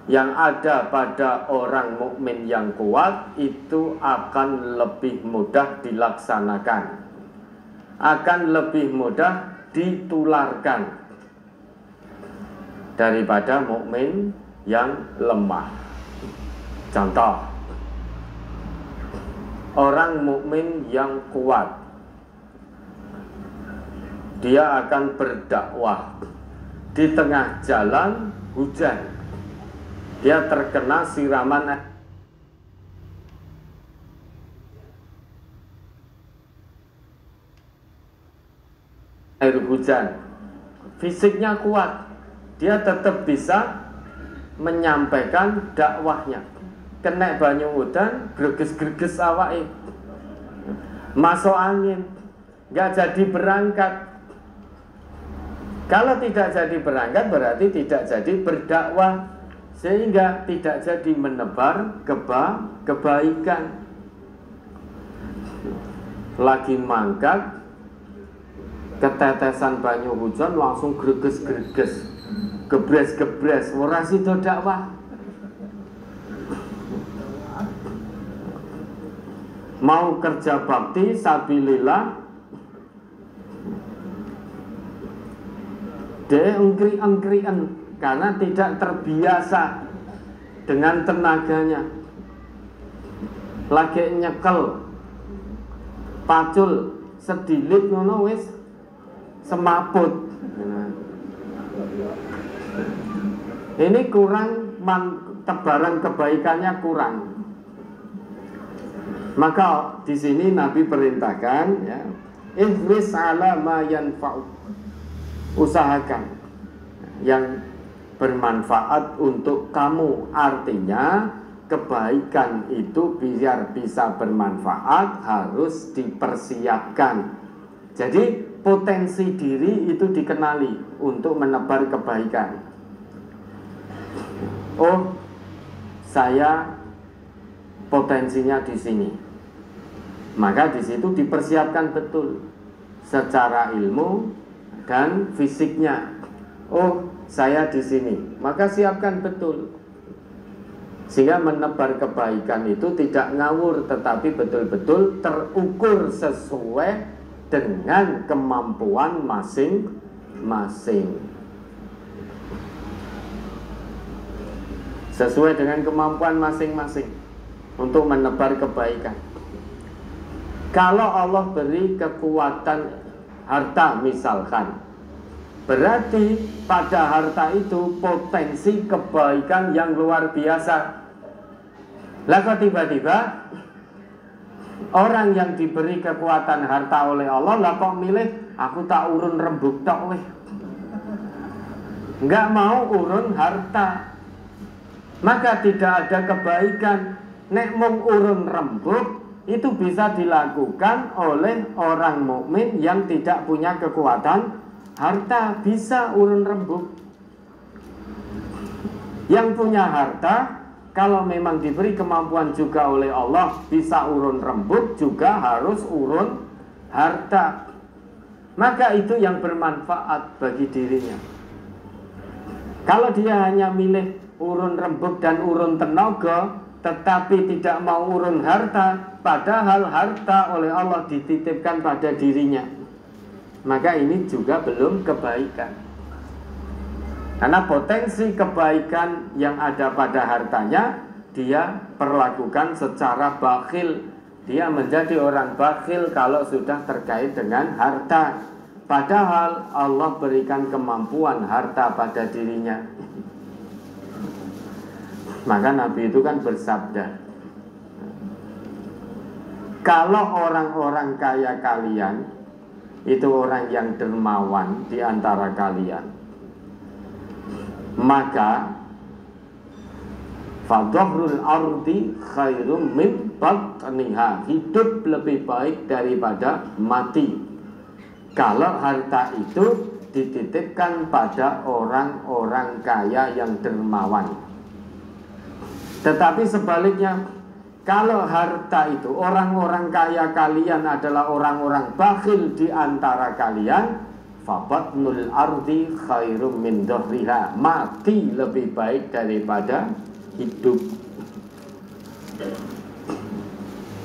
yang ada pada orang mukmin yang kuat itu akan lebih mudah dilaksanakan, akan lebih mudah ditularkan daripada mukmin yang lemah. Contoh, orang mukmin yang kuat, dia akan berdakwah di tengah jalan hujan. Dia terkena siraman air hujan, fisiknya kuat, dia tetap bisa menyampaikan dakwahnya. Kena banyu udan, greges-greges awake, masuk angin, nggak jadi berangkat. Kalau tidak jadi berangkat berarti tidak jadi berdakwah, sehingga tidak jadi menebar kebaikan. Lagi mangkat, ketetesan banyu hujan langsung greges-greges, gebres-gebres, ora sida dakwah. Mau kerja bakti sabilillah, dia engkri-engkrian karena tidak terbiasa dengan tenaganya. Lagi nyekel pacul sedilit ngono wis semaput. Ini kurang, tebaran kebaikannya kurang. Maka di sini Nabi perintahkan, ya, ihris ala ma yanfa'u, usahakan yang bermanfaat untuk kamu. Artinya kebaikan itu biar bisa bermanfaat harus dipersiapkan. Jadi potensi diri itu dikenali untuk menebar kebaikan. Oh, saya potensinya di sini. Maka di situ dipersiapkan betul secara ilmu dan fisiknya. Oh, saya di sini, maka siapkan betul. Sehingga menebar kebaikan itu tidak ngawur, tetapi betul-betul terukur sesuai dengan kemampuan masing-masing. Sesuai dengan kemampuan masing-masing untuk menebar kebaikan. Kalau Allah beri kekuatan harta misalkan, berarti pada harta itu potensi kebaikan yang luar biasa. Lah kok tiba-tiba orang yang diberi kekuatan harta oleh Allah, lah kok milih aku tak urun rembug tok weh, nggak mau urun harta, maka tidak ada kebaikan. Nek mung urun rembug itu bisa dilakukan oleh orang mukmin yang tidak punya kekuatan harta, bisa urun rembug. Yang punya harta, kalau memang diberi kemampuan juga oleh Allah, bisa urun rembug, juga harus urun harta. Maka itu yang bermanfaat bagi dirinya. Kalau dia hanya milih urun rembug dan urun tenaga, tetapi tidak mau urun harta, padahal harta oleh Allah dititipkan pada dirinya, maka ini juga belum kebaikan. Karena potensi kebaikan yang ada pada hartanya, dia perlakukan secara bakhil. Dia menjadi orang bakhil kalau sudah terkait dengan harta, padahal Allah berikan kemampuan harta pada dirinya. Maka Nabi itu kan bersabda, kalau orang-orang kaya kalian itu orang yang dermawan di antara kalian, maka fadhahrul ardi khairum min batniha, hidup lebih baik daripada mati. Kalau harta itu dititipkan pada orang-orang kaya yang dermawan. Tetapi sebaliknya, kalau harta itu orang-orang kaya kalian adalah orang-orang bakhil di antara kalian, fabatnul ardi khairum min dhahriha. Mati lebih baik daripada hidup.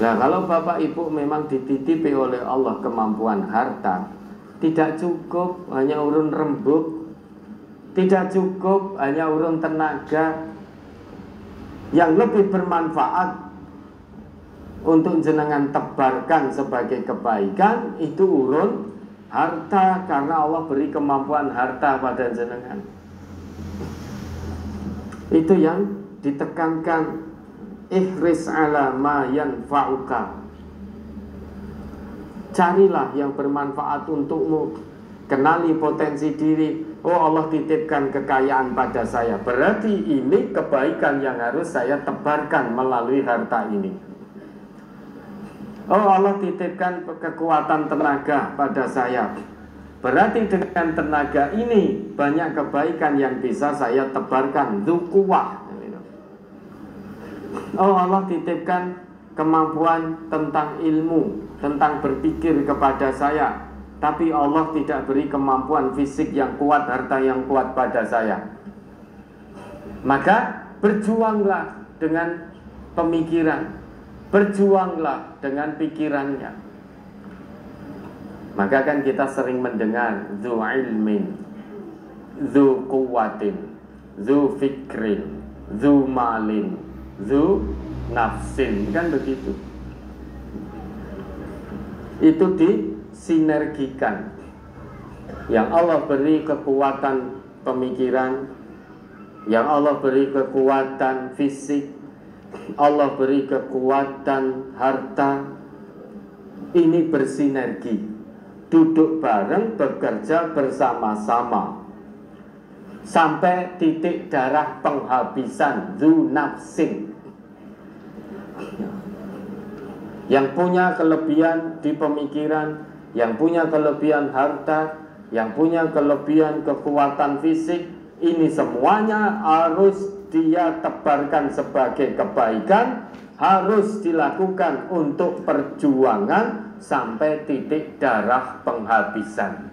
Nah, kalau bapak ibu memang dititipi oleh Allah kemampuan harta, tidak cukup hanya urun rembuk, tidak cukup hanya urun tenaga, yang lebih bermanfaat untuk jenengan tebarkan sebagai kebaikan itu urun harta, karena Allah beri kemampuan harta pada jenengan. Itu yang ditekankan, ihris ala ma yanfa'uka. Carilah yang bermanfaat untukmu. Kenali potensi diri. Oh, Allah titipkan kekayaan pada saya, berarti ini kebaikan yang harus saya tebarkan melalui harta ini. Oh, Allah titipkan kekuatan tenaga pada saya, berarti dengan tenaga ini banyak kebaikan yang bisa saya tebarkan. Dzuquwah. Oh, Allah titipkan kemampuan tentang ilmu, tentang berpikir kepada saya, tapi Allah tidak beri kemampuan fisik yang kuat, harta yang kuat pada saya. Maka berjuanglah dengan pemikiran, berjuanglah dengan pikirannya. Maka kan kita sering mendengar dzu ilmin, dzu quwwatin, dzu fikrin, dzu malin, dzu nafsin, kan begitu. Itu disinergikan. Yang Allah beri kekuatan pemikiran, yang Allah beri kekuatan fisik, Allah beri kekuatan harta, ini bersinergi, duduk bareng, bekerja bersama-sama sampai titik darah penghabisan, dzu nafsin. Yang punya kelebihan di pemikiran, yang punya kelebihan harta, yang punya kelebihan kekuatan fisik, ini semuanya harus dia tebarkan sebagai kebaikan, harus dilakukan untuk perjuangan sampai titik darah penghabisan.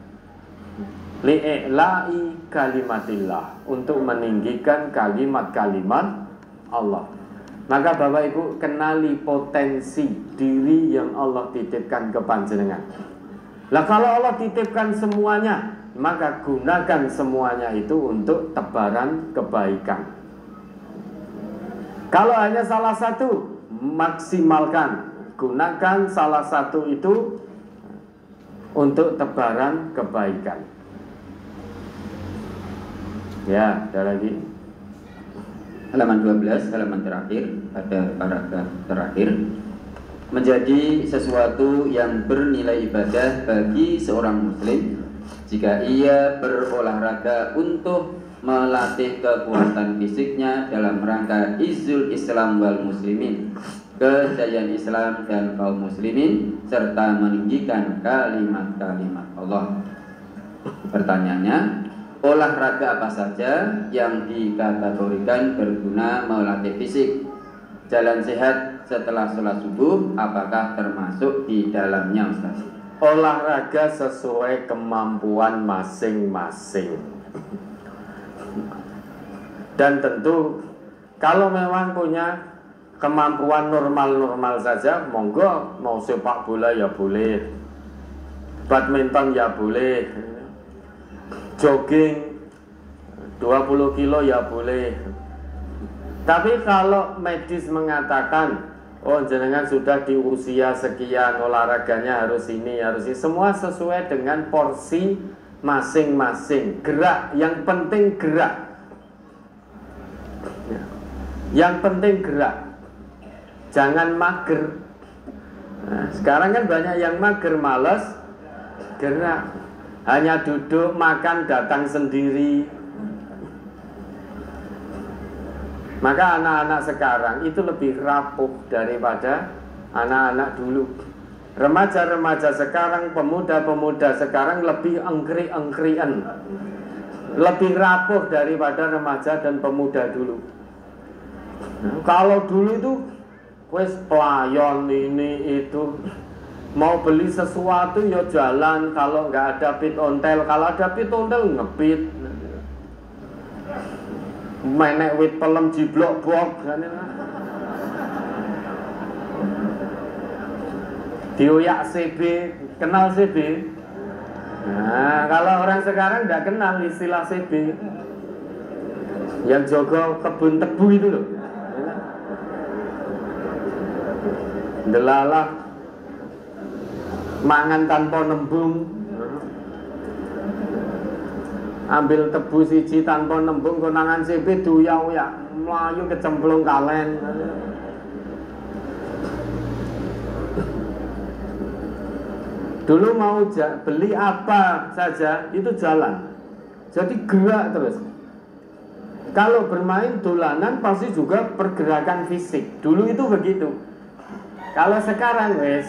Li'i'la'i kalimatillah, untuk meninggikan kalimat-kalimat Allah. Maka Bapak Ibu kenali potensi diri yang Allah titipkan ke panjenengan. Lah kalau Allah titipkan semuanya, maka gunakan semuanya itu untuk tebaran kebaikan. Kalau hanya salah satu, maksimalkan, gunakan salah satu itu untuk tebaran kebaikan. Ya, ada lagi. Halaman 12, halaman terakhir, pada paragraf terakhir. Menjadi sesuatu yang bernilai ibadah bagi seorang muslim jika ia berolahraga untuk melatih kekuatan fisiknya dalam rangka izzul Islam wal muslimin, kejayaan Islam dan kaum muslimin, serta meninggikan kalimat-kalimat Allah. Pertanyaannya, olahraga apa saja yang dikategorikan berguna melatih fisik? Jalan sehat setelah sholat subuh, apakah termasuk di dalamnya, Ustaz? Olahraga sesuai kemampuan masing-masing. Dan tentu kalau memang punya kemampuan normal-normal saja, monggo, mau sepak bola ya boleh, badminton ya boleh, jogging 20 kilo ya boleh. Tapi kalau medis mengatakan, oh jenengan sudah di usia sekian, olahraganya harus ini, semua sesuai dengan porsi masing-masing. Gerak, yang penting gerak. Yang penting gerak. Jangan mager. Nah, sekarang kan banyak yang mager, malas gerak. Hanya duduk, makan, datang sendiri. Maka anak-anak sekarang itu lebih rapuh daripada anak-anak dulu. Remaja-remaja sekarang, pemuda-pemuda sekarang lebih engkri-engkrian, lebih rapuh daripada remaja dan pemuda dulu. Kalau dulu itu wes pelayon ini itu, Mau beli sesuatu ya jalan, kalau nggak ada pit ontel, kalau ada pit ontel ngepit. Menek wit pelem jiblok bok. Dioyak CB, kenal CB? Nah, kalau orang sekarang nggak kenal istilah CB. Yang jaga kebun tebu itu loh. Delalah mangan tanpa nembung, ambil tebu siji tanpa nembung, konangan CB duya-uya melayu kecemplung kalen. Dulu mau beli apa saja itu jalan, jadi gerak terus. Kalau bermain dolanan pasti juga pergerakan fisik. Dulu itu begitu. Kalau sekarang wes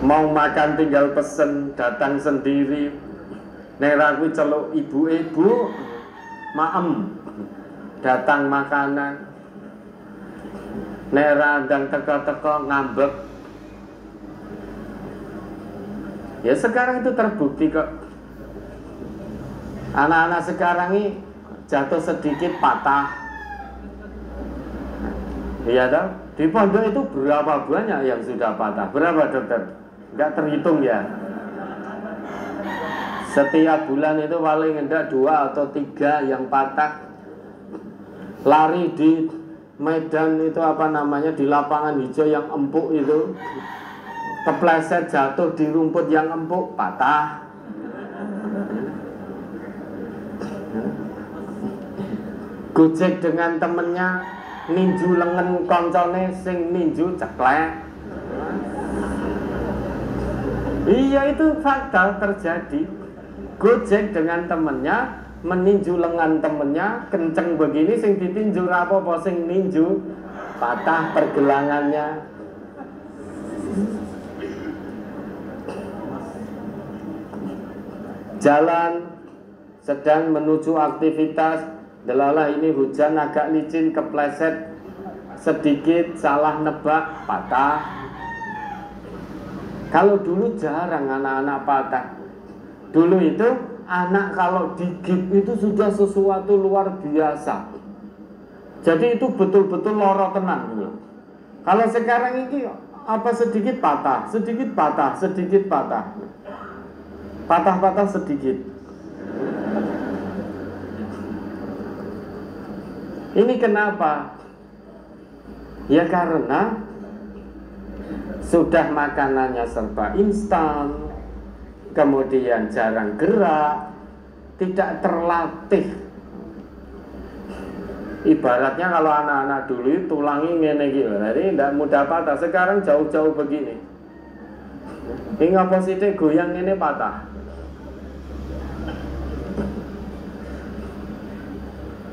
mau makan tinggal pesen, datang sendiri. Nera kuwi celuk ibu-ibu, maem, datang makanan. Nera dan teko-teko ngambek. Ya sekarang itu terbukti kok. Anak-anak sekarang ini jatuh sedikit patah. Iya dong. Di pondok itu berapa banyak yang sudah patah? Berapa dokter? Enggak terhitung ya. Setiap bulan itu paling enggak 2 atau 3 yang patah. Lari di medan itu apa namanya, di lapangan hijau yang empuk itu, kepleset jatuh di rumput yang empuk, patah. Gojek dengan temennya, ninju lengan koncone sing ninju ceklek. Iya, itu fakta terjadi. Gojek dengan temennya meninju lengan temennya, kenceng begini, sing ditinju apa sing ninju patah pergelangannya. Jalan sedang menuju aktivitas, delalah ini hujan agak licin, kepleset sedikit, salah nebak, patah. Kalau dulu jarang anak-anak patah. Dulu itu anak kalau digigit itu sudah sesuatu luar biasa. Jadi itu betul-betul loro tenan. Kalau sekarang ini apa sedikit patah, sedikit patah, sedikit patah, patah-patah sedikit. Ini kenapa? Ya karena sudah makanannya serba instan, kemudian jarang gerak, tidak terlatih. Ibaratnya kalau anak-anak dulu tulangnya ngene iki, jadi tidak mudah patah. Sekarang jauh-jauh begini. Ini apa sih goyang ini patah.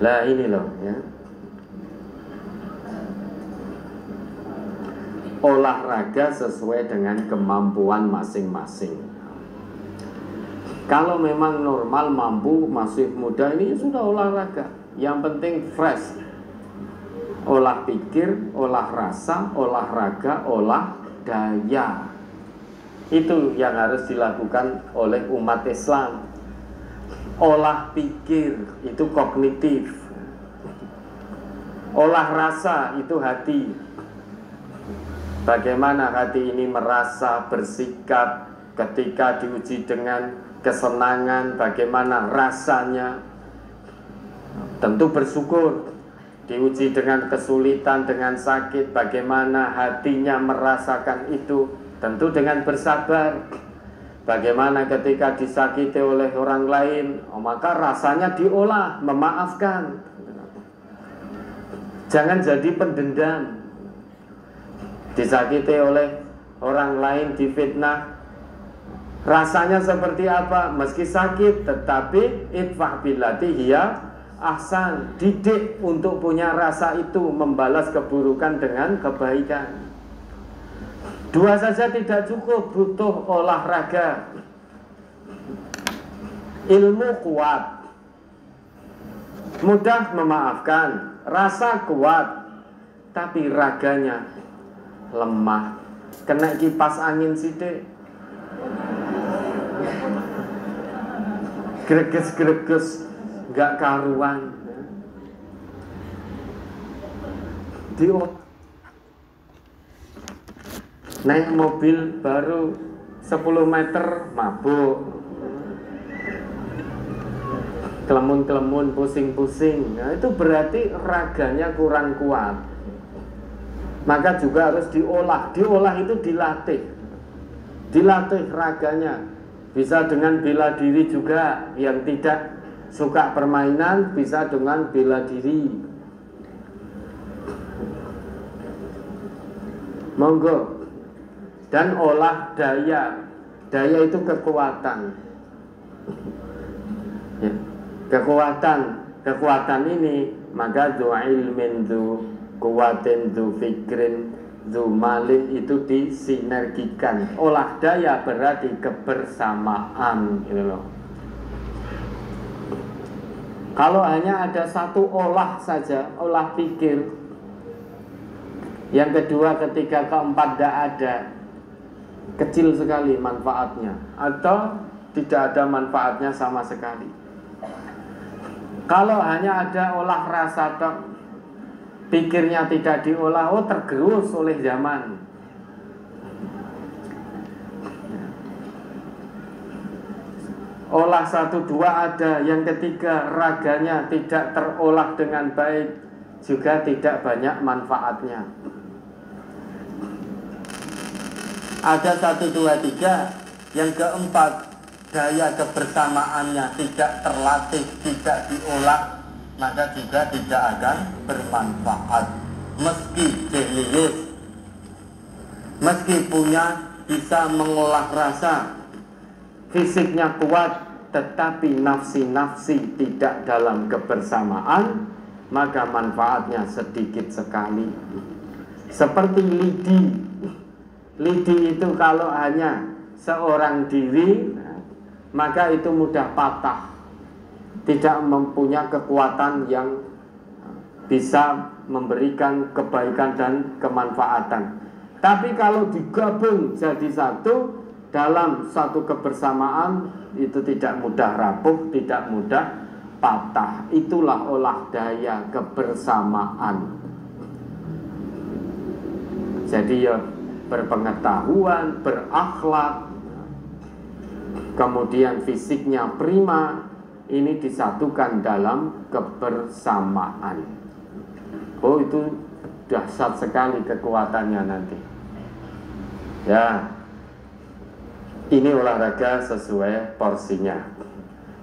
Lah ini loh ya. Olahraga sesuai dengan kemampuan masing-masing. Kalau memang normal mampu masih muda ini sudah olahraga. Yang penting fresh. Olah pikir, olah rasa, olahraga, olah daya. Itu yang harus dilakukan oleh umat Islam. Olah pikir itu kognitif. Olah rasa itu hati. Bagaimana hati ini merasa, bersikap ketika diuji dengan kesenangan, bagaimana rasanya. Tentu bersyukur. Diuji dengan kesulitan, dengan sakit, bagaimana hatinya merasakan itu. Tentu dengan bersabar. Bagaimana ketika disakiti oleh orang lain, maka rasanya diolah, memaafkan. Jangan jadi pendendam. Disakiti oleh orang lain, difitnah, rasanya seperti apa? Meski sakit, tetapi idfa' billati hiya ahsan. Didik untuk punya rasa itu, membalas keburukan dengan kebaikan. 2 saja tidak cukup, butuh olahraga. Ilmu kuat, mudah memaafkan, rasa kuat, tapi raganya lemah. Kena kipas angin sidik, greges-greges, nggak karuan. Naik mobil baru 10 meter mabuk, kelemun-kelemun, pusing-pusing. Nah, itu berarti raganya kurang kuat. Maka juga harus diolah. Diolah itu dilatih. Dilatih raganya. Bisa dengan bela diri juga. Yang tidak suka permainan bisa dengan bela diri. Monggo. Dan olah daya. Daya itu kekuatan. Ya. Kekuatan ini maka du ilmin, du kuwatin, du fikrin, du malin itu disinergikan. Olah daya berarti kebersamaan, gitu loh. Kalau hanya ada satu olah saja, olah pikir, yang kedua, ketiga, keempat tidak ada, kecil sekali manfaatnya, atau tidak ada manfaatnya sama sekali. Kalau hanya ada olah rasa tok, pikirnya tidak diolah, oh tergerus oleh zaman. Olah 1, 2 ada, yang ketiga raganya tidak terolah dengan baik, juga tidak banyak manfaatnya. Ada 1, 2, 3, yang keempat daya kebersamaannya tidak terlatih, tidak diolah, maka juga tidak akan bermanfaat. Meski jenius, meski bisa mengolah rasa, fisiknya kuat, tetapi nafsi-nafsi tidak dalam kebersamaan, maka manfaatnya sedikit sekali. Seperti lidi. Lidi itu kalau hanya seorang diri, maka itu mudah patah, tidak mempunyai kekuatan yang bisa memberikan kebaikan dan kemanfaatan. Tapi kalau digabung jadi satu dalam satu kebersamaan, itu tidak mudah rapuh, tidak mudah patah. Itulah olah daya kebersamaan. Jadi ya berpengetahuan, berakhlak, kemudian fisiknya prima, ini disatukan dalam kebersamaan. Oh, itu dahsyat sekali kekuatannya nanti. Ya, ini olahraga sesuai porsinya.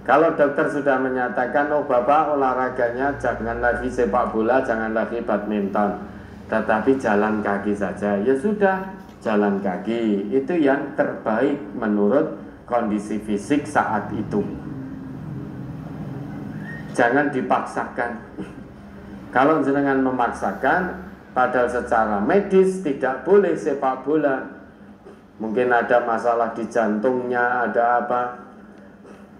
Kalau dokter sudah menyatakan, oh bapak olahraganya jangan lagi sepak bola, jangan lagi badminton, tetapi jalan kaki saja, ya sudah, jalan kaki itu yang terbaik menurut kondisi fisik saat itu. Jangan dipaksakan. Kalau jenengan memaksakan, padahal secara medis tidak boleh sepak bola, mungkin ada masalah di jantungnya, ada apa,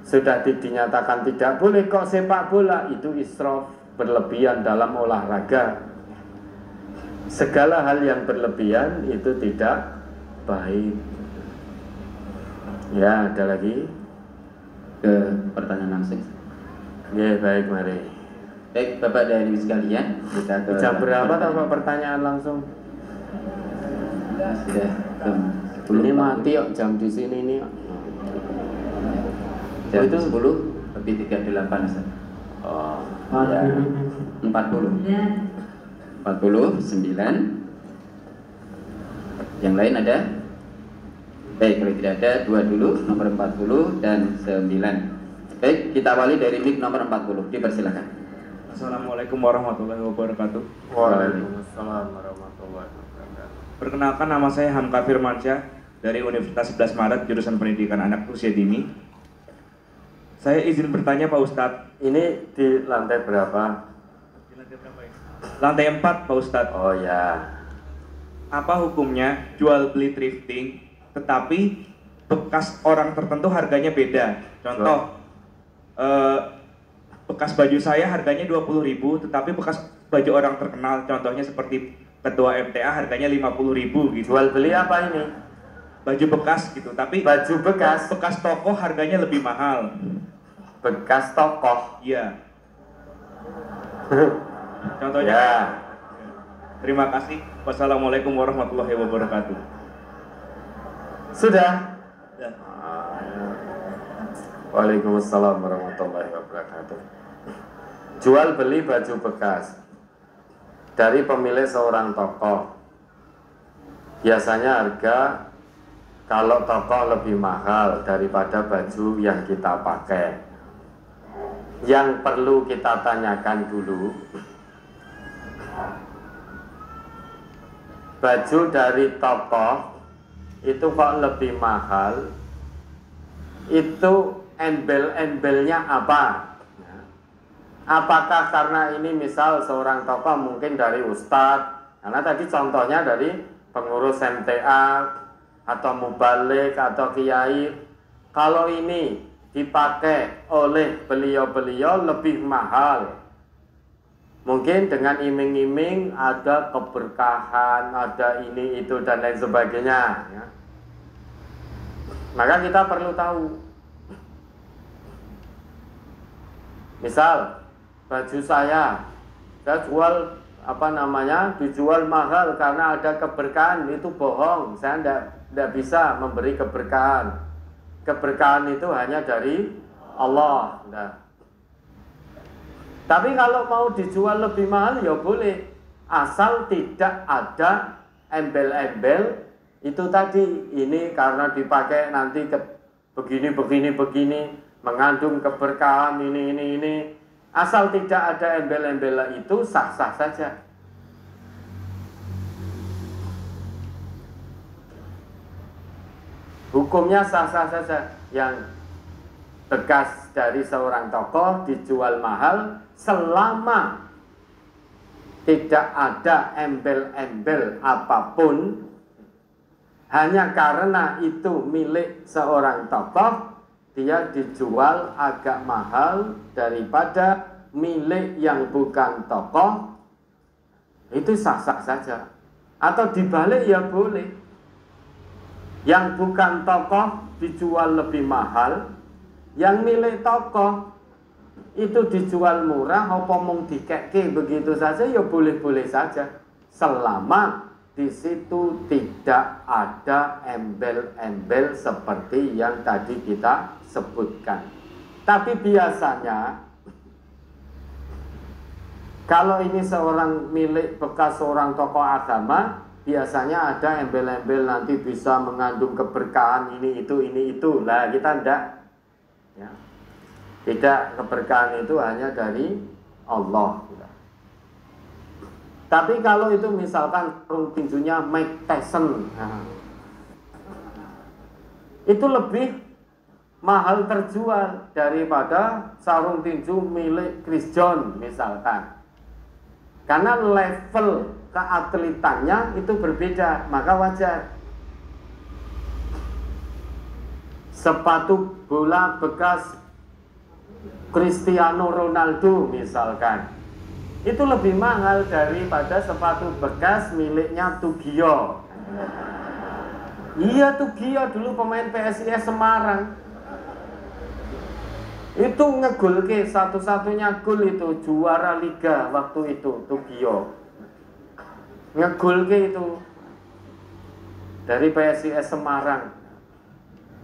sudah dinyatakan tidak boleh kok sepak bola, itu israf, berlebihan dalam olahraga. Segala hal yang berlebihan itu tidak baik. Ya, ada lagi ke pertanyaan langsung. Ya, baik, mari. Baik, Bapak dan Ibu sekalian, kita ke jam berapa Pak pertanyaan langsung? Sudah ini mati kok jam di sini ini. Jam itu 10 lebih 38 Ustaz. Oh, ya. 49. Yang lain ada? Baik, kalau tidak ada, 2 dulu, nomor 40 dan 9. Baik, kita awali dari mic nomor 40. Dipersilakan. Assalamualaikum warahmatullahi wabarakatuh. Waalaikumsalam warahmatullahi wabarakatuh. Perkenalkan, nama saya Hamka Firmansyah dari Universitas 11 Maret, jurusan Pendidikan Anak Usia Dini. Saya izin bertanya Pak Ustadz. Ini di lantai berapa? Di lantai berapa ya? Lantai 4 Pak Ustadz. Oh ya. Apa hukumnya jual beli thrifting, tetapi bekas orang tertentu harganya beda? Contoh, bekas baju saya harganya 20.000, tetapi bekas baju orang terkenal, contohnya seperti ketua MTA harganya 50.000 gitu. Jual beli apa ini? Baju bekas gitu, tapi Baju bekas. bekas toko harganya lebih mahal. Bekas tokoh. Iya. Contohnya. Ya. Terima kasih. Wassalamualaikum warahmatullahi wabarakatuh. Sudah. Ya. Waalaikumsalam warahmatullahi wabarakatuh. Jual beli baju bekas dari pemilik seorang tokoh. Biasanya harga kalau tokoh lebih mahal daripada baju yang kita pakai. Yang perlu kita tanyakan dulu, baju dari tokoh itu kok lebih mahal, itu embel-embelnya apa? Apakah karena ini misal seorang tokoh mungkin dari ustadz, karena tadi contohnya dari pengurus MTA atau mubalik atau kiai. Kalau ini dipakai oleh beliau-beliau lebih mahal, mungkin dengan iming-iming ada keberkahan, ada ini itu dan lain sebagainya ya. Maka kita perlu tahu, misal baju saya jual dijual mahal karena ada keberkahan, itu bohong. Saya tidak bisa memberi keberkahan. Keberkahan itu hanya dari Allah. Nah. Tapi kalau mau dijual lebih mahal ya boleh, asal tidak ada embel-embel itu tadi. Ini karena dipakai nanti begini, mengandung keberkahan ini. Asal tidak ada embel-embel itu sah-sah saja. Hukumnya sah-sah saja. Yang bekas dari seorang tokoh dijual mahal selama tidak ada embel-embel apapun, hanya karena itu milik seorang tokoh, dia dijual agak mahal daripada milik yang bukan tokoh, itu sah-sah saja. Atau dibalik ya boleh, yang bukan tokoh dijual lebih mahal, yang milik tokoh itu dijual murah, apa mung dikeke begitu saja ya boleh-boleh saja, selama di situ tidak ada embel-embel seperti yang tadi kita sebutkan. Tapi biasanya kalau ini seorang milik bekas seorang tokoh agama, biasanya ada embel-embel nanti bisa mengandung keberkahan ini itu. Lah kita tidak, ya. Tidak, keberkahan itu hanya dari Allah. Tapi kalau itu misalkan sarung tinjunya Mike Tyson, itu lebih mahal terjual daripada sarung tinju milik Chris John misalkan. Karena level keatletannya itu berbeda, maka wajar. Sepatu bola bekas Cristiano Ronaldo misalkan, itu lebih mahal daripada sepatu bekas miliknya Tugio. Iya, Tugio dulu pemain PSIS Semarang. Itu ngegol ke satu-satunya gol itu juara liga waktu itu Tugio. Ngegol ke itu dari PSIS Semarang.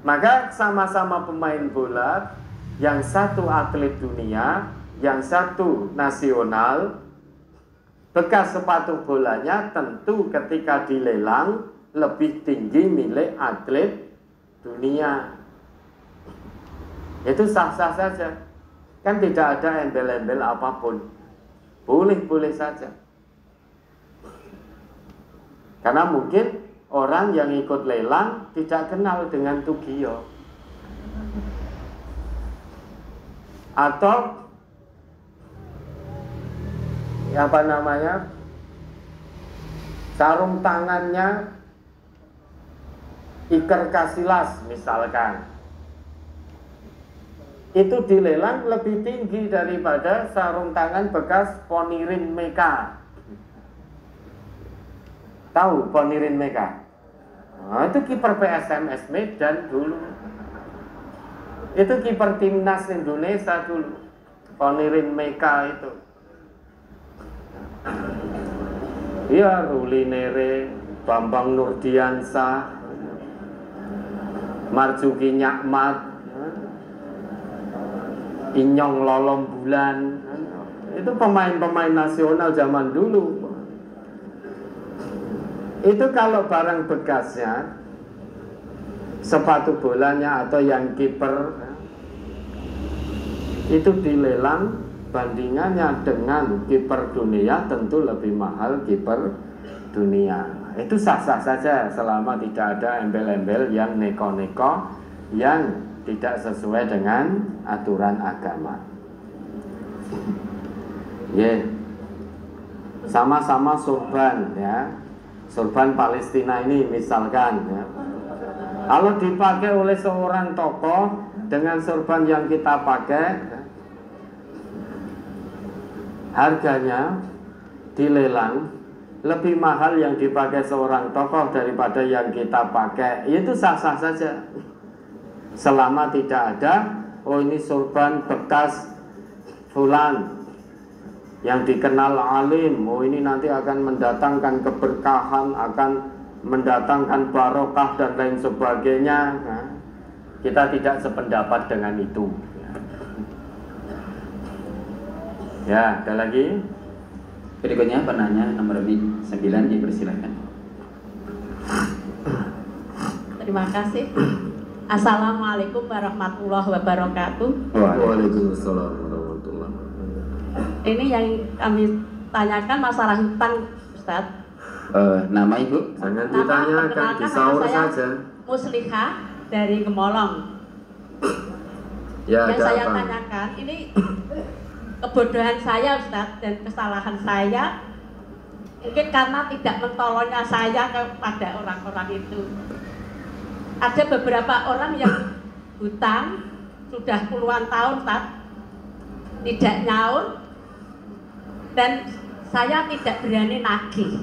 Maka sama-sama pemain bola, yang satu atlet dunia, yang satu nasional, bekas sepatu bolanya tentu ketika dilelang lebih tinggi milik atlet dunia. Itu sah-sah saja. Kan tidak ada embel-embel apapun. Boleh-boleh saja. Karena mungkin orang yang ikut lelang tidak kenal dengan Tugio. Atau sarung tangannya Iker Casillas misalkan, itu dilelang lebih tinggi daripada sarung tangan bekas Ponirin Meka. Tahu Ponirin Meka? Nah, itu kiper PSMS Medan dulu. Itu kiper timnas Indonesia dulu. Ponirin Meka itu. Ya, Ruli Nere, Bambang Nurdiansah, Marzuki Nyakmat, Inyong Lolom Bulan. Itu pemain-pemain nasional zaman dulu. Itu kalau barang bekasnya, sepatu bolanya atau yang kiper, itu dilelang, bandingannya dengan kiper dunia tentu lebih mahal kiper dunia. Itu sah-sah saja selama tidak ada embel-embel yang neko-neko yang tidak sesuai dengan aturan agama. Sama-sama sorban ya, sorban Palestina ini misalkan ya. Kalau dipakai oleh seorang tokoh dengan sorban yang kita pakai, harganya dilelang lebih mahal yang dipakai seorang tokoh daripada yang kita pakai. Itu sah-sah saja selama tidak ada oh ini sorban bekas fulan yang dikenal alim, oh ini nanti akan mendatangkan keberkahan, akan mendatangkan barokah dan lain sebagainya. Nah, kita tidak sependapat dengan itu. Ya, ada lagi? Berikutnya penanya nomor 9, dipersilakan. Terima kasih. Assalamualaikum warahmatullahi wabarakatuh. Waalaikumsalam warahmatullahi wabarakatuh. Ini yang kami tanyakan masalah hutang, Ustadz. Nama Ibu? Jangan Nama ditanyakan, perkenalkan, disaur nama saya saja. Muslihah dari Gemolong. Ya, Yang ada saya apa? tanyakan ini kebodohan saya, Ustadz, dan kesalahan saya mungkin karena tidak mentolongnya saya kepada orang-orang itu. Ada beberapa orang yang hutang sudah puluhan tahun, Ustadz, tidak nyaur, dan saya tidak berani nagih.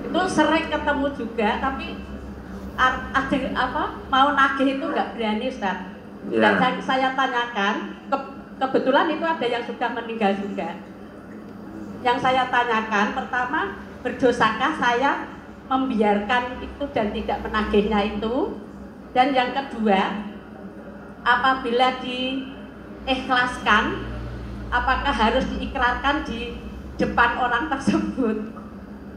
Itu sering ketemu juga, tapi ada apa mau nagih itu nggak berani, Ustadz. Dan saya tanyakan, kebetulan itu ada yang sudah meninggal juga. Yang saya tanyakan, pertama, berdosakah saya membiarkan itu dan tidak menagihnya itu? Dan yang kedua, apabila diikhlaskan, apakah harus diikrarkan di depan orang tersebut?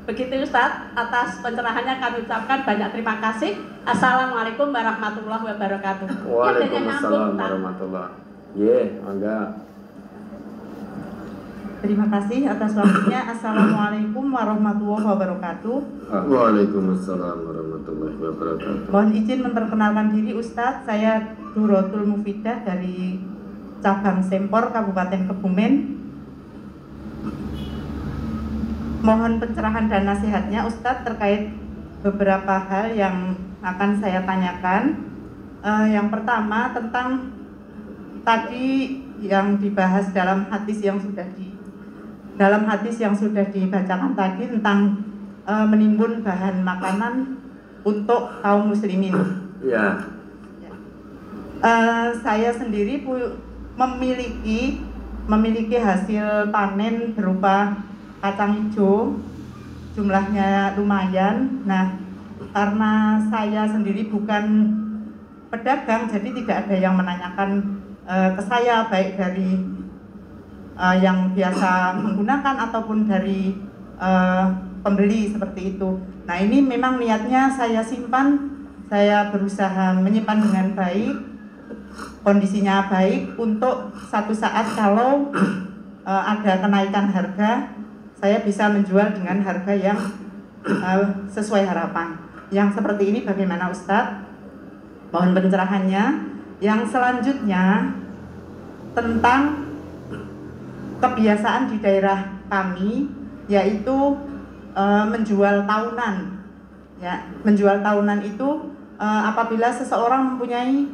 Begitu Ustadz, atas pencerahannya kami ucapkan banyak terima kasih. Assalamualaikum warahmatullahi wabarakatuh. Waalaikumsalam warahmatullahi wabarakatuh. Mangga. Terima kasih atas waktunya. Assalamualaikum warahmatullahi wabarakatuh. Waalaikumsalam warahmatullahi wabarakatuh. Mohon izin memperkenalkan diri Ustadz. Saya Duratul Mufidah dari cabang Sempor Kabupaten Kebumen. Mohon pencerahan dan nasihatnya Ustadz terkait beberapa hal yang akan saya tanyakan. Yang pertama tentang tadi yang dibahas dalam hadis yang sudah dibacakan tadi tentang menimbun bahan makanan untuk kaum muslimin. Ya. Saya sendiri memiliki hasil panen berupa kacang hijau, jumlahnya lumayan. Nah, karena saya sendiri bukan pedagang, jadi tidak ada yang menanyakan ke saya, baik dari yang biasa menggunakan ataupun dari pembeli seperti itu. Nah, ini memang niatnya saya simpan, saya berusaha menyimpan dengan baik, kondisinya baik untuk satu saat kalau ada kenaikan harga, saya bisa menjual dengan harga yang sesuai harapan. Yang seperti ini bagaimana Ustadz? Mohon pencerahannya. Yang selanjutnya tentang kebiasaan di daerah kami, yaitu menjual tahunan. Ya, menjual tahunan itu apabila seseorang mempunyai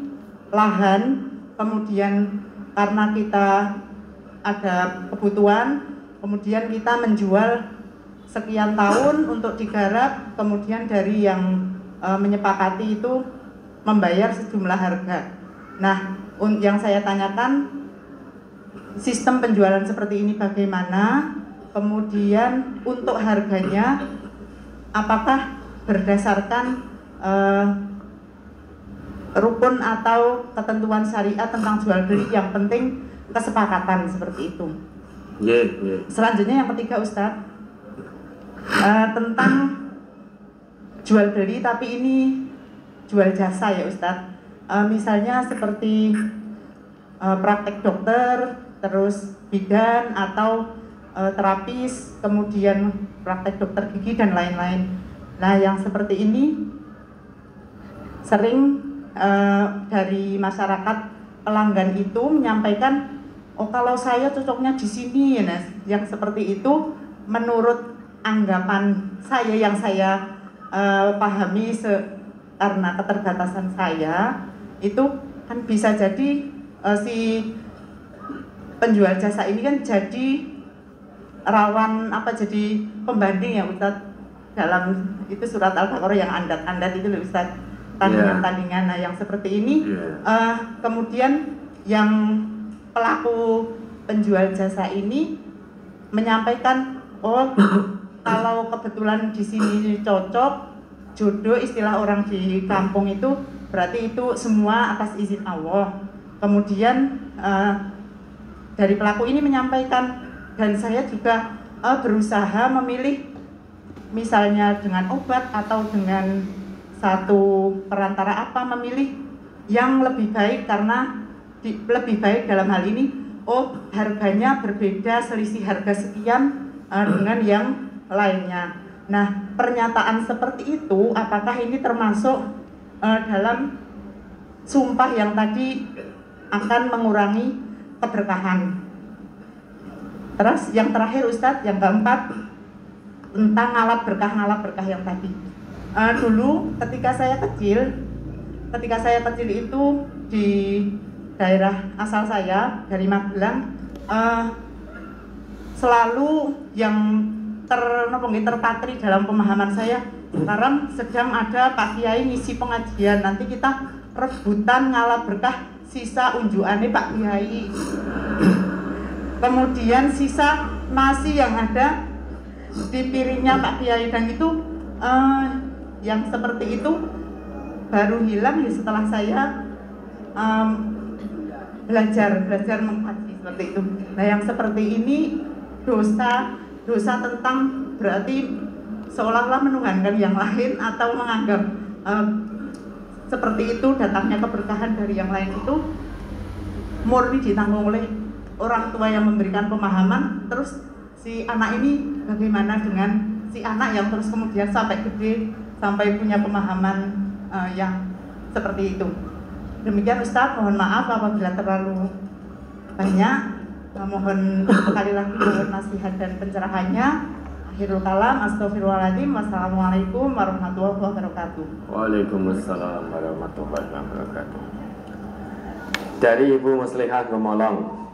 lahan, kemudian karena kita ada kebutuhan, kemudian kita menjual sekian tahun untuk digarap, kemudian dari yang menyepakati itu membayar sejumlah harga. Nah, yang saya tanyakan, sistem penjualan seperti ini bagaimana? Kemudian untuk harganya, apakah berdasarkan rukun atau ketentuan syariat tentang jual beli? Yang penting kesepakatan seperti itu. Selanjutnya yang ketiga, Ustadz, tentang jual beli tapi ini jual jasa ya Ustadz. Misalnya seperti praktek dokter, terus bidan atau terapis, kemudian praktek dokter gigi dan lain-lain. Nah, yang seperti ini sering dari masyarakat pelanggan itu menyampaikan, oh kalau saya cocoknya di sini, nah, yang seperti itu menurut anggapan saya yang saya pahami karena keterbatasan saya itu kan bisa jadi si penjual jasa ini kan jadi rawan jadi pembanding ya Ustadz, dalam itu surat Al-Baqarah yang andat-andat itu loh Ustadz, tandingan-tandingan. Nah yang seperti ini kemudian yang pelaku penjual jasa ini menyampaikan, oh kalau kebetulan di sini cocok, jodoh istilah orang di kampung itu, berarti itu semua atas izin Allah. Kemudian dari pelaku ini menyampaikan, dan saya juga berusaha memilih misalnya dengan obat atau dengan satu perantara apa, memilih yang lebih baik karena lebih baik dalam hal ini, oh harganya berbeda, selisih harga sekian dengan yang lainnya. Nah, pernyataan seperti itu apakah ini termasuk dalam sumpah yang tadi akan mengurangi keberkahan? Terus yang terakhir Ustadz, yang keempat, tentang alat berkah yang tadi. Dulu ketika saya kecil itu di daerah asal saya dari Magelang, selalu yang terpatri dalam pemahaman saya, sekarang sedang ada Pak Kiai ngisi pengajian, nanti kita rebutan ngalah berkah sisa unjukannya Pak Kiai. Kemudian sisa nasi yang ada di piringnya Pak Kiai, dan itu yang seperti itu baru hilang ya setelah saya belajar mengkaji seperti itu. Nah yang seperti ini dosa tentang berarti seolah-olah menuhankan yang lain atau menganggap seperti itu datangnya keberkahan dari yang lain itu murni ditanggung oleh orang tua yang memberikan pemahaman. Terus si anak ini bagaimana dengan si anak yang terus kemudian sampai gede sampai punya pemahaman yang seperti itu. Demikian Ustadz, mohon maaf apabila terlalu banyak. Mohon sekali lagi mohon nasihat dan pencerahannya. Akhirul kalam, astagfirullahaladzim. Wassalamualaikum warahmatullahi wabarakatuh. Waalaikumsalam warahmatullahi wabarakatuh. Dari Ibu Muslihat Gemolong,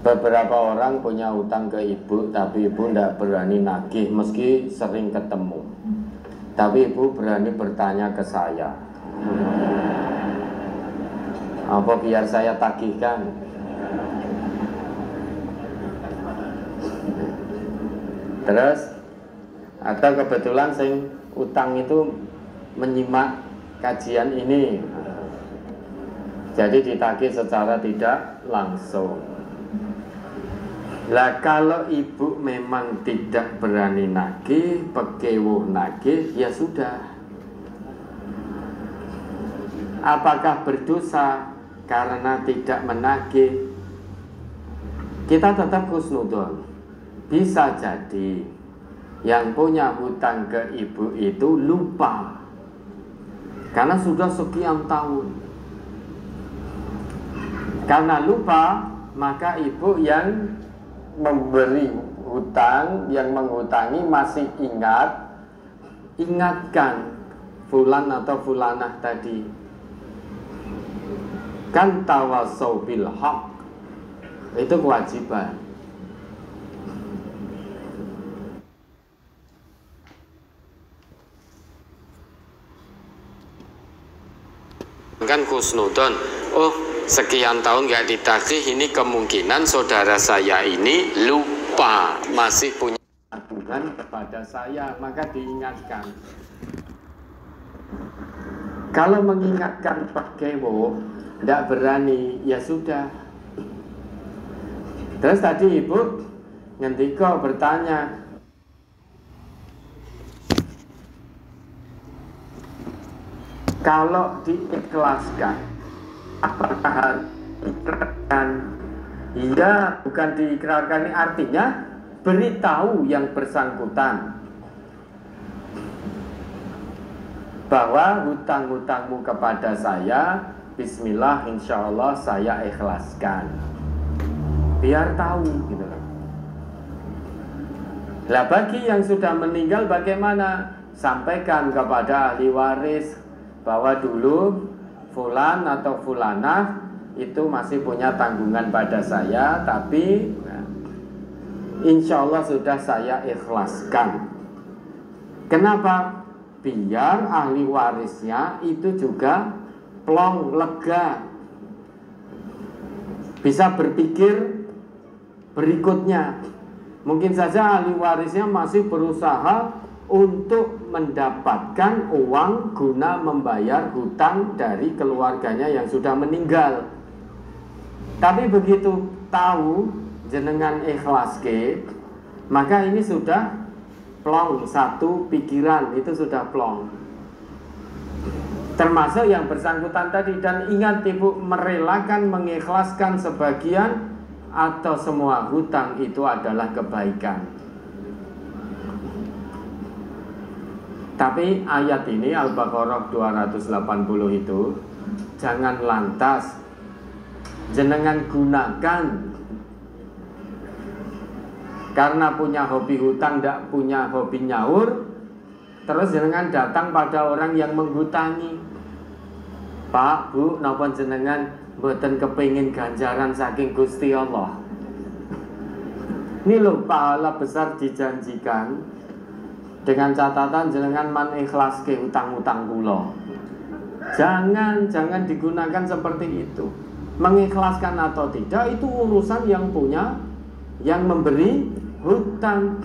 beberapa orang punya utang ke ibu, tapi ibu tidak berani nagih meski sering ketemu. Tapi ibu berani bertanya ke saya, apa biar saya tagihkan? Terus atau kebetulan sing utang itu menyimak kajian ini, jadi ditagih secara tidak langsung. Lah kalau ibu memang tidak berani nagih, pekewuh nagih, ya sudah. Apakah berdosa karena tidak menagih? Kita tetap husnudon. Bisa jadi yang punya hutang ke ibu itu lupa karena sudah sekian tahun. Karena lupa, maka ibu yang memberi hutang, yang menghutangi masih ingatkan fulan atau fulanah tadi. Kan tawasau bil haq, itu kewajiban. kan khusnudon, oh sekian tahun nggak ditagih, ini kemungkinan saudara saya ini lupa masih punya tabungan kepada saya, maka diingatkan. Kalau mengingatkan Pak Kewo tidak berani, ya sudah. Terus tadi Ibu ngendiko bertanya, kalau diikhlaskan, apakah harus diikrarkan? Iya, bukan diikrarkan, ini artinya beritahu yang bersangkutan bahwa hutang-hutangmu kepada saya, bismillah, insya Allah saya ikhlaskan. Biar tahu gitu loh. Lah bagi yang sudah meninggal bagaimana? Sampaikan kepada ahli waris bahwa dulu fulan atau fulanah itu masih punya tanggungan pada saya, tapi insya Allah sudah saya ikhlaskan. Kenapa? Biar ahli warisnya itu juga plong, lega, bisa berpikir berikutnya. Mungkin saja ahli warisnya masih berusaha untuk mendapatkan uang guna membayar hutang dari keluarganya yang sudah meninggal. Tapi begitu tahu jenengan ikhlas ke, maka ini sudah plong, satu pikiran itu sudah plong. Termasuk yang bersangkutan tadi. Dan ingat Ibu, merelakan, mengikhlaskan sebagian atau semua hutang itu adalah kebaikan. Tapi ayat ini Al-Baqarah 280 itu jangan lantas jenengan gunakan karena punya hobi hutang, tidak punya hobi nyaur, terus jenengan datang pada orang yang menghutangi. Pak, Bu, napa jenengan mboten kepengin ganjaran saking Gusti Allah? Ini loh pahala besar dijanjikan, dengan catatan jenengan man ikhlaske hutang-hutang kula. Jangan digunakan seperti itu. Mengikhlaskan atau tidak itu urusan yang punya, yang memberi hutang.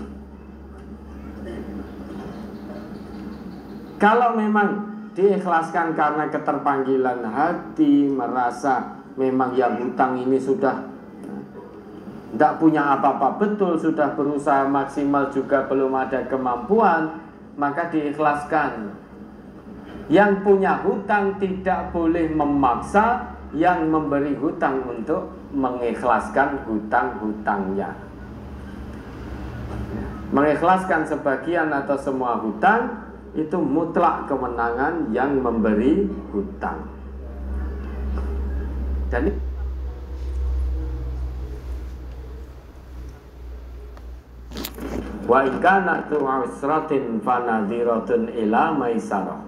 Kalau memang diikhlaskan karena keterpanggilan hati, merasa memang yang hutang ini sudah tidak punya apa-apa betul, sudah berusaha maksimal juga belum ada kemampuan, maka diikhlaskan. Yang punya hutang tidak boleh memaksa yang memberi hutang untuk mengikhlaskan hutang-hutangnya. Mengikhlaskan sebagian atau semua hutang itu mutlak kewenangan yang memberi hutang. Dan wa ikana tu usratin fanadhiratun ila maisarah.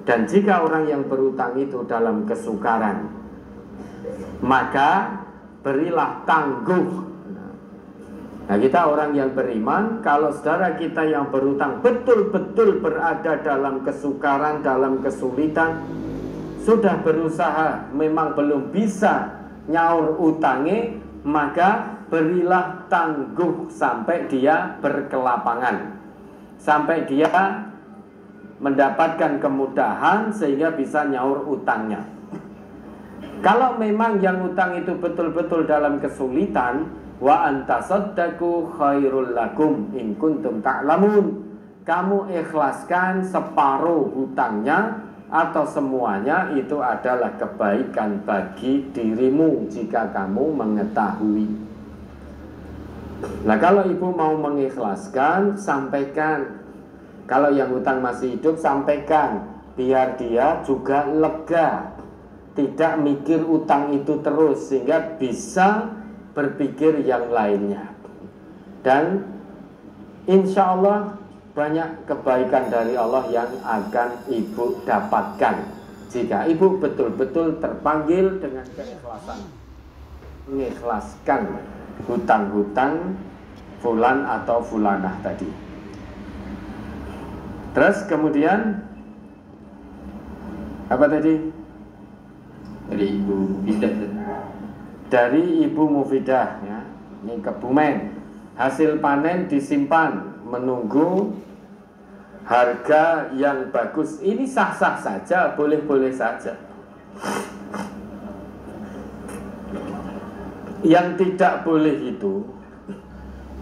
Dan jika orang yang berutang itu dalam kesukaran, maka berilah tangguh. Nah, kita orang yang beriman, kalau saudara kita yang berutang betul-betul berada dalam kesukaran, dalam kesulitan, sudah berusaha memang belum bisa nyaur utange, maka berilah tangguh sampai dia berkelapangan, sampai dia mendapatkan kemudahan sehingga bisa nyaur utangnya. Kalau memang yang utang itu betul-betul dalam kesulitan, wa antasaddaqu khairul lakum in kuntum ta'lamun. Kamu ikhlaskan separuh hutangnya atau semuanya, itu adalah kebaikan bagi dirimu jika kamu mengetahui. Nah, kalau ibu mau mengikhlaskan, sampaikan. Kalau yang hutang masih hidup, sampaikan biar dia juga lega, tidak mikir utang itu terus, sehingga bisa berpikir yang lainnya. Dan insya Allah banyak kebaikan dari Allah yang akan ibu dapatkan jika ibu betul-betul terpanggil dengan keikhlasan, mengikhlaskan hutang-hutang fulan atau fulanah tadi. Terus kemudian apa tadi? Dari Ibu Mufidah. Dari Ibu Mufidah ya. Ini Kebumen. Hasil panen disimpan menunggu harga yang bagus. Ini sah-sah saja, boleh-boleh saja. Yang tidak boleh itu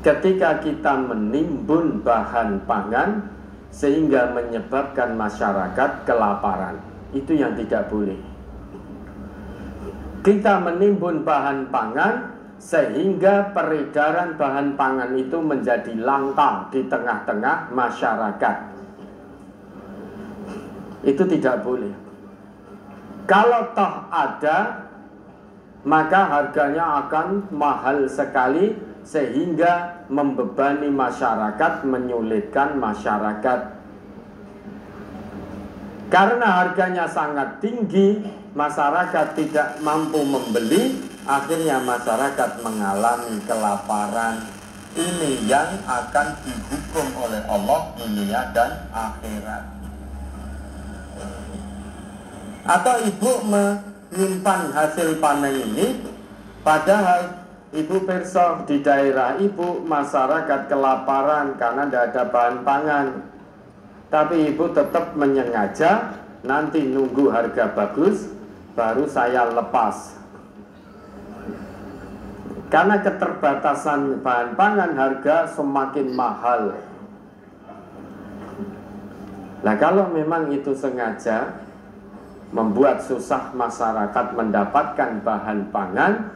ketika kita menimbun bahan pangan sehingga menyebabkan masyarakat kelaparan. Itu yang tidak boleh. Kita menimbun bahan pangan sehingga peredaran bahan pangan itu menjadi langka di tengah-tengah masyarakat. Itu tidak boleh. Kalau toh ada, maka harganya akan mahal sekali sehingga membebani masyarakat, menyulitkan masyarakat. Karena harganya sangat tinggi, masyarakat tidak mampu membeli, akhirnya masyarakat mengalami kelaparan. Ini yang akan dihukum oleh Allah dunia dan akhirat. Atau ibu menyimpan hasil panen ini, padahal ibu perso di daerah ibu masyarakat kelaparan karena tidak ada bahan pangan, tapi ibu tetap menyengaja nanti nunggu harga bagus baru saya lepas. Karena keterbatasan bahan pangan, harga semakin mahal. Nah, kalau memang itu sengaja membuat susah masyarakat mendapatkan bahan pangan,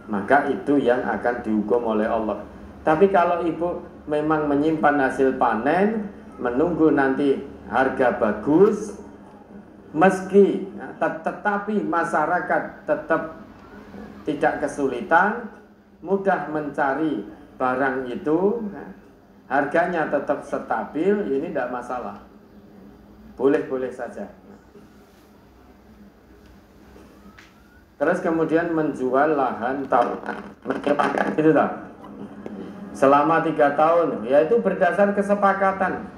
maka itu yang akan dihukum oleh Allah. Tapi kalau ibu memang menyimpan hasil panen, menunggu nanti harga bagus, tetapi masyarakat tetap tidak kesulitan, mudah mencari barang itu, harganya tetap stabil, ini tidak masalah. Boleh-boleh saja. Terus kemudian menjual lahan tahunan, gitu tak? Selama 3 tahun, yaitu berdasar kesepakatan.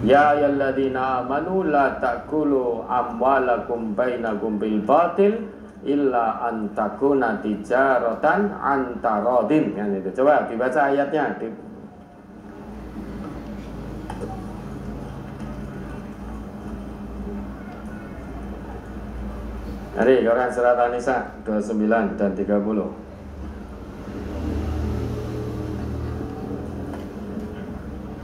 Ya ayyuhalladzina amanu la ta'kulu amwalakum bainakum bil batil illa an takuna tijaratan an taradin. Kan itu. Coba dibaca ayatnya. Hari Quran surat An-Nisa 29 dan 30.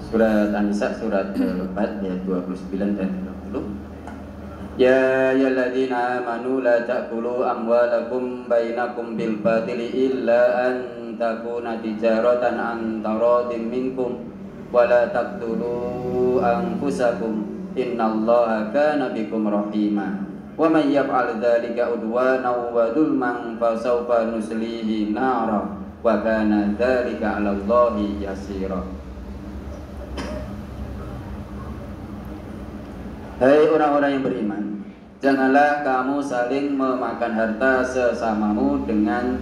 Surat An-Nisa surat 4 ayat 29 dan 30. Ya ayyuhalladzina amanu la ta'kulu amwalakum bainakum bil batili illa an takuna tijaratan an taradin minkum wa la taqtulu anfusakum innallaha kana bikum rahima. Wa may yaf'al dzalika udwanan wa dzulman fasawfa nuslihi nara wa kana dzalika 'ala Allahi yasira. Hai orang-orang yang beriman, janganlah kamu saling memakan harta sesamamu dengan